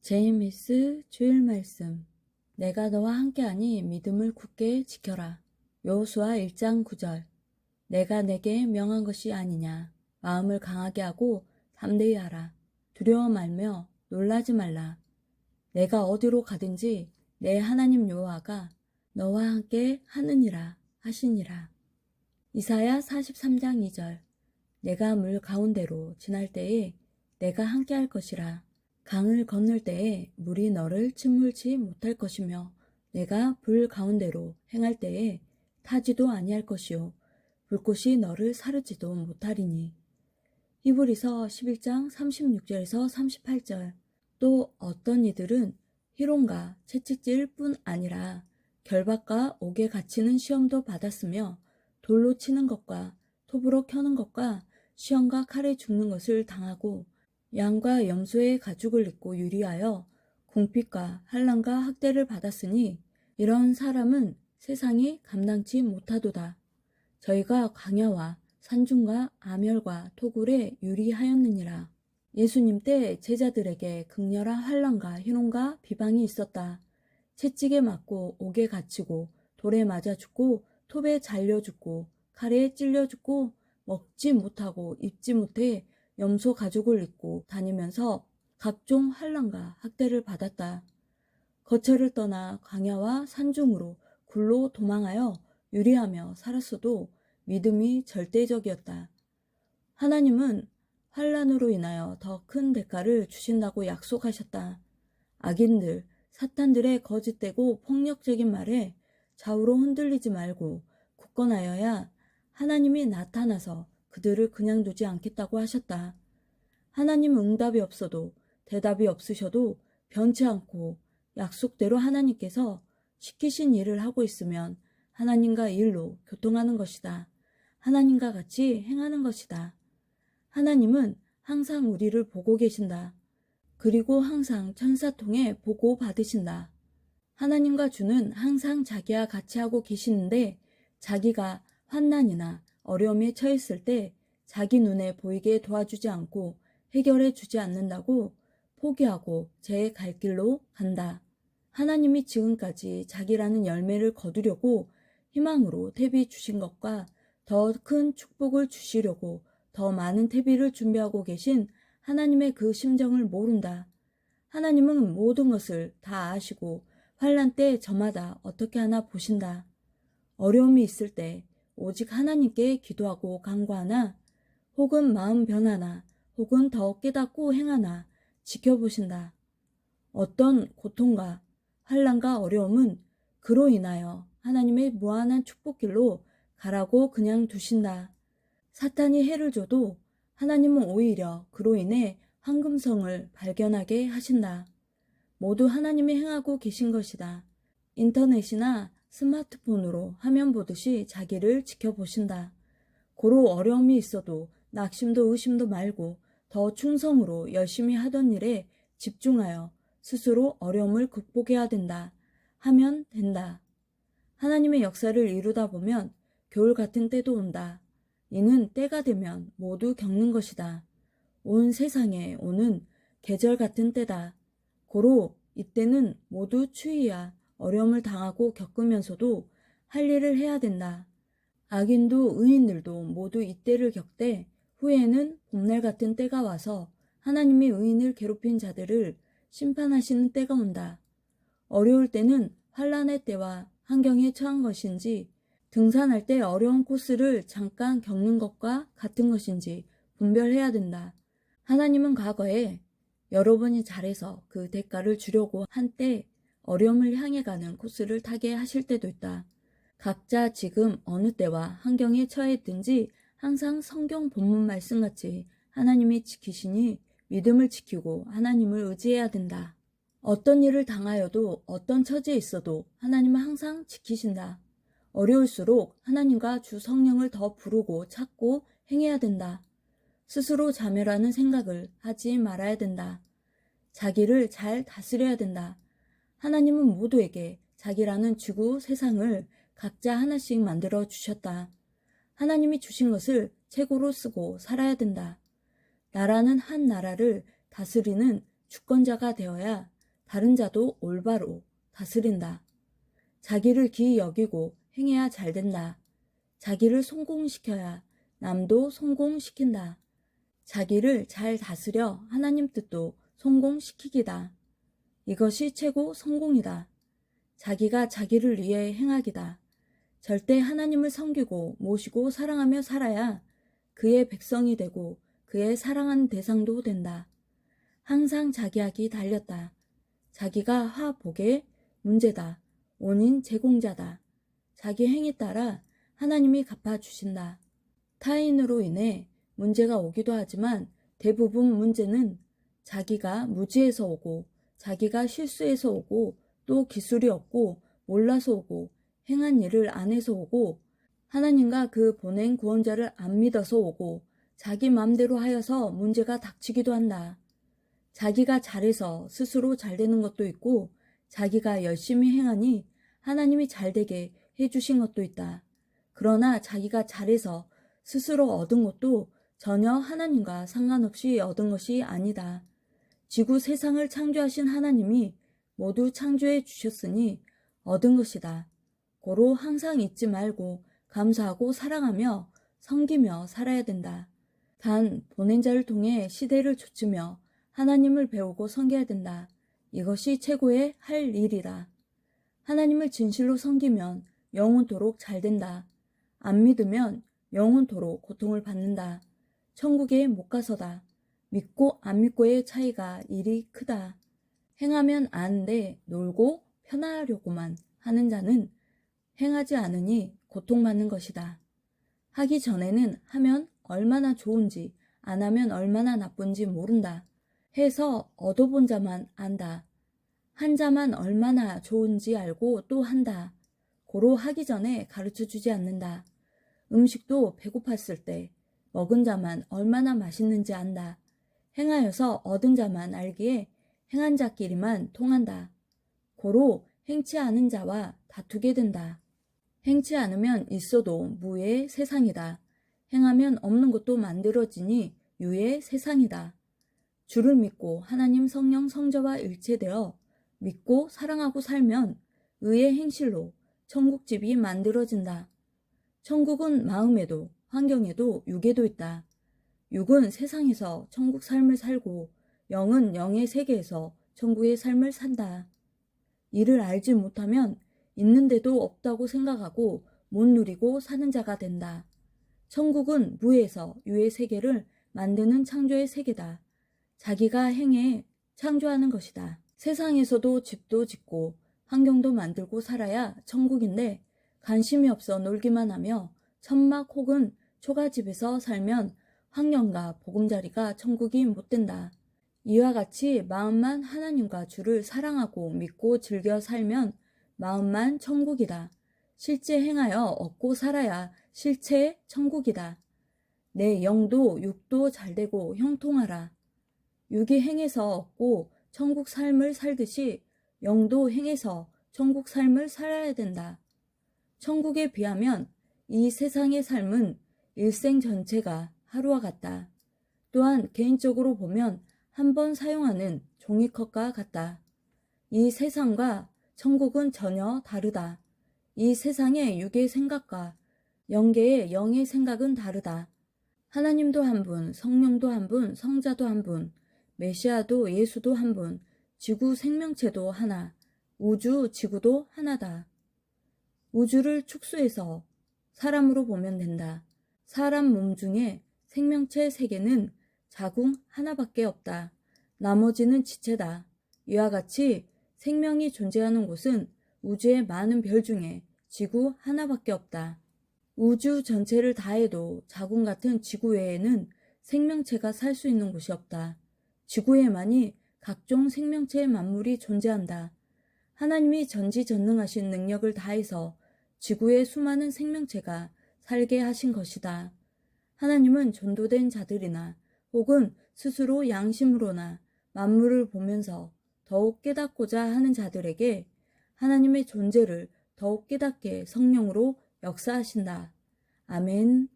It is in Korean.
제이미스 주일 말씀. 내가 너와 함께하니 믿음을 굳게 지켜라. 여호수아 1장 9절. 내가 내게 명한 것이 아니냐. 마음을 강하게 하고 담대히 하라. 두려워 말며 놀라지 말라. 내가 어디로 가든지 내 하나님 여호와가 너와 함께 하느니라 하시니라. 이사야 43장 2절. 내가 물 가운데로 지날 때에 내가 함께 할 것이라. 강을 건널 때에 물이 너를 침몰치 못할 것이며 내가 불 가운데로 행할 때에 타지도 아니할 것이요 불꽃이 너를 사르지도 못하리니. 히브리서 11장 36절에서 38절. 또 어떤 이들은 희롱과 채찍질 뿐 아니라 결박과 옥에 갇히는 시험도 받았으며 돌로 치는 것과 톱으로 켜는 것과 시험과 칼에 죽는 것을 당하고 양과 염소의 가죽을 입고 유리하여 궁핍과 환난과 학대를 받았으니 이런 사람은 세상이 감당치 못하도다. 저희가 광야와 산중과 아멸과 토굴에 유리하였느니라. 예수님 때 제자들에게 극렬한 환난과 희롱과 비방이 있었다. 채찍에 맞고 옥에 갇히고 돌에 맞아 죽고 톱에 잘려 죽고 칼에 찔려 죽고 먹지 못하고 입지 못해 염소 가죽을 입고 다니면서 각종 환난과 학대를 받았다. 거처를 떠나 광야와 산중으로 굴로 도망하여 유리하며 살았어도 믿음이 절대적이었다. 하나님은 환난으로 인하여 더 큰 대가를 주신다고 약속하셨다. 악인들, 사탄들의 거짓되고 폭력적인 말에 좌우로 흔들리지 말고 굳건하여야 하나님이 나타나서 그들을 그냥 두지 않겠다고 하셨다. 하나님 응답이 없어도 대답이 없으셔도 변치 않고 약속대로 하나님께서 시키신 일을 하고 있으면 하나님과 일로 교통하는 것이다. 하나님과 같이 행하는 것이다. 하나님은 항상 우리를 보고 계신다. 그리고 항상 천사 통해 보고 받으신다. 하나님과 주는 항상 자기와 같이 하고 계시는데 자기가 환난이나 어려움에 처했을 때 자기 눈에 보이게 도와주지 않고 해결해 주지 않는다고 포기하고 제 갈 길로 간다. 하나님이 지금까지 자기라는 열매를 거두려고 희망으로 태비 주신 것과 더 큰 축복을 주시려고 더 많은 태비를 준비하고 계신 하나님의 그 심정을 모른다. 하나님은 모든 것을 다 아시고 환난 때 저마다 어떻게 하나 보신다. 어려움이 있을 때 오직 하나님께 기도하고 간구하나 혹은 마음 변하나 혹은 더 깨닫고 행하나 지켜보신다. 어떤 고통과 환난과 어려움은 그로 인하여 하나님의 무한한 축복길로 가라고 그냥 두신다. 사탄이 해를 줘도 하나님은 오히려 그로 인해 황금성을 발견하게 하신다. 모두 하나님이 행하고 계신 것이다. 인터넷이나 스마트폰으로 화면 보듯이 자기를 지켜보신다. 고로 어려움이 있어도 낙심도 의심도 말고 더 충성으로 열심히 하던 일에 집중하여 스스로 어려움을 극복해야 된다. 하면 된다. 하나님의 역사를 이루다 보면 겨울 같은 때도 온다. 이는 때가 되면 모두 겪는 것이다. 온 세상에 오는 계절 같은 때다. 고로 이때는 모두 추위야 어려움을 당하고 겪으면서도 할 일을 해야 된다. 악인도 의인들도 모두 이때를 겪되 후에는 봄날 같은 때가 와서 하나님이 의인을 괴롭힌 자들을 심판하시는 때가 온다. 어려울 때는 환난의 때와 환경에 처한 것인지 등산할 때 어려운 코스를 잠깐 겪는 것과 같은 것인지 분별해야 된다. 하나님은 과거에 여러분이 잘해서 그 대가를 주려고 한 때 어려움을 향해 가는 코스를 타게 하실 때도 있다. 각자 지금 어느 때와 환경에 처했든지 항상 성경 본문 말씀같이 하나님이 지키시니 믿음을 지키고 하나님을 의지해야 된다. 어떤 일을 당하여도 어떤 처지에 있어도 하나님은 항상 지키신다. 어려울수록 하나님과 주 성령을 더 부르고 찾고 행해야 된다. 스스로 자멸하는 생각을 하지 말아야 된다. 자기를 잘 다스려야 된다. 하나님은 모두에게 자기라는 지구 세상을 각자 하나씩 만들어 주셨다. 하나님이 주신 것을 최고로 쓰고 살아야 된다. 나라는 한 나라를 다스리는 주권자가 되어야 다른 자도 올바로 다스린다. 자기를 기이 여기고 행해야 잘 된다. 자기를 성공시켜야 남도 성공시킨다. 자기를 잘 다스려 하나님 뜻도 성공시키기다. 이것이 최고 성공이다. 자기가 자기를 위해 행하기다. 절대 하나님을 섬기고 모시고 사랑하며 살아야 그의 백성이 되고 그의 사랑하는 대상도 된다. 항상 자기하기 달렸다. 자기가 화복의 문제다. 원인 제공자다. 자기 행에 따라 하나님이 갚아주신다. 타인으로 인해 문제가 오기도 하지만 대부분 문제는 자기가 무지해서 오고 자기가 실수해서 오고 또 기술이 없고 몰라서 오고 행한 일을 안 해서 오고 하나님과 그 보낸 구원자를 안 믿어서 오고 자기 맘대로 하여서 문제가 닥치기도 한다. 자기가 잘해서 스스로 잘 되는 것도 있고 자기가 열심히 행하니 하나님이 잘 되게 해주신 것도 있다. 그러나 자기가 잘해서 스스로 얻은 것도 전혀 하나님과 상관없이 얻은 것이 아니다. 지구 세상을 창조하신 하나님이 모두 창조해 주셨으니 얻은 것이다. 고로 항상 잊지 말고 감사하고 사랑하며 섬기며 살아야 된다. 단 보낸 자를 통해 시대를 좇으며 하나님을 배우고 섬겨야 된다. 이것이 최고의 할 일이다. 하나님을 진실로 섬기면 영원토록 잘 된다. 안 믿으면 영원토록 고통을 받는다. 천국에 못 가서다. 믿고 안 믿고의 차이가 일이 크다. 행하면 아는데 놀고 편하려고만 하는 자는 행하지 않으니 고통받는 것이다. 하기 전에는 하면 얼마나 좋은지 안 하면 얼마나 나쁜지 모른다. 해서 얻어본 자만 안다. 한 자만 얼마나 좋은지 알고 또 한다. 고로 하기 전에 가르쳐주지 않는다. 음식도 배고팠을 때 먹은 자만 얼마나 맛있는지 안다. 행하여서 얻은 자만 알기에 행한 자끼리만 통한다. 고로 행치 않은 자와 다투게 된다. 행치 않으면 있어도 무의 세상이다. 행하면 없는 것도 만들어지니 유의 세상이다. 주를 믿고 하나님 성령 성자와 일체되어 믿고 사랑하고 살면 의의 행실로 천국집이 만들어진다. 천국은 마음에도 환경에도 육에도 있다. 육은 세상에서 천국 삶을 살고 영은 영의 세계에서 천국의 삶을 산다. 이를 알지 못하면 있는데도 없다고 생각하고 못 누리고 사는 자가 된다. 천국은 무에서 유의 세계를 만드는 창조의 세계다. 자기가 행해 창조하는 것이다. 세상에서도 집도 짓고 환경도 만들고 살아야 천국인데 관심이 없어 놀기만 하며 천막 혹은 초가집에서 살면 환경과 보금자리가 천국이 못 된다. 이와 같이 마음만 하나님과 주를 사랑하고 믿고 즐겨 살면 마음만 천국이다. 실제 행하여 얻고 살아야 실체의 천국이다. 내 영도 육도 잘되고 형통하라. 육이 행해서 얻고 천국 삶을 살듯이 영도 행해서 천국 삶을 살아야 된다. 천국에 비하면 이 세상의 삶은 일생 전체가 하루와 같다. 또한 개인적으로 보면 한 번 사용하는 종이컵과 같다. 이 세상과 천국은 전혀 다르다. 이 세상의 육의 생각과 영계의 영의 생각은 다르다. 하나님도 한 분, 성령도 한 분, 성자도 한 분, 메시아도 예수도 한 분, 지구 생명체도 하나, 우주 지구도 하나다. 우주를 축소해서 사람으로 보면 된다. 사람 몸 중에 생명체 세계는 자궁 하나밖에 없다. 나머지는 지체다. 이와 같이 생명이 존재하는 곳은 우주의 많은 별 중에 지구 하나밖에 없다. 우주 전체를 다해도 자궁 같은 지구 외에는 생명체가 살 수 있는 곳이 없다. 지구에만이 각종 생명체의 만물이 존재한다. 하나님이 전지전능하신 능력을 다해서 지구의 수많은 생명체가 살게 하신 것이다. 하나님은 전도된 자들이나 혹은 스스로 양심으로나 만물을 보면서 더욱 깨닫고자 하는 자들에게 하나님의 존재를 더욱 깨닫게 성령으로 역사하신다. 아멘.